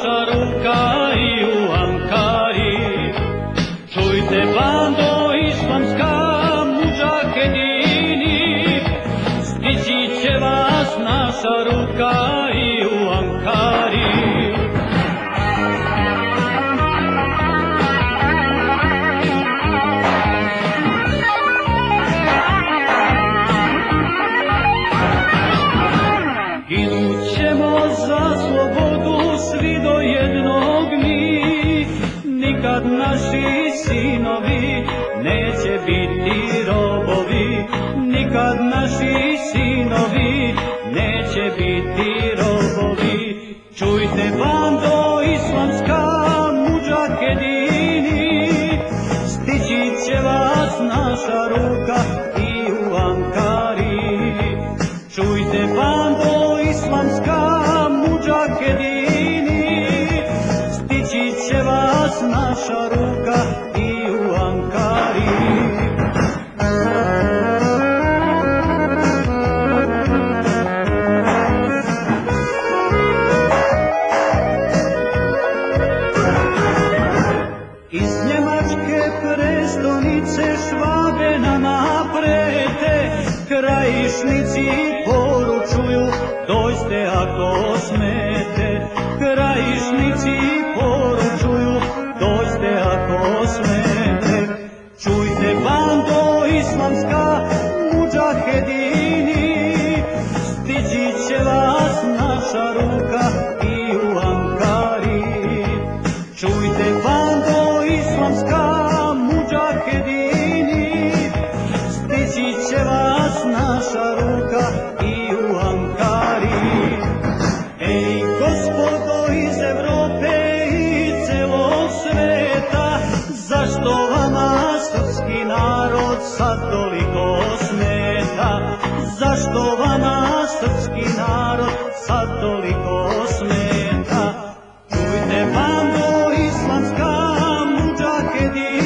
naša ruka i u Ankari. Čujte bando islamska, mudžahedini, stići će vas naša ruka i u Ankari. Ginut ćemo za slobodu svi do jednog mi, nikad naši sinovi neće biti robovi, nikad naši sinovi neće biti robovi. Čujte bando islamska, mudžahedini, stići će vas naša ruka i u Ankari. Čujte bando islamska, mudžahedini, stići će vas naša ruka i u Ankari. Iz Njemačke prestonice Švabe nama prete, Krajišnici poručuju, dođite ako smete. Krajišnici poručuju, dođite ako smete. Čujte bando islamska, mudžahedini, stići će vas naša ruka i u Ankari. Čujte bando islamska, mudžahedini, stići će vas naša ruka i u Ankari. Ej, gospodo iz Evrope i celog sveta, zašto vama srpski narod sad toliko smeta? Zašto vama srpski narod sad toliko smeta? Čujte bando islamska, mudžahedini,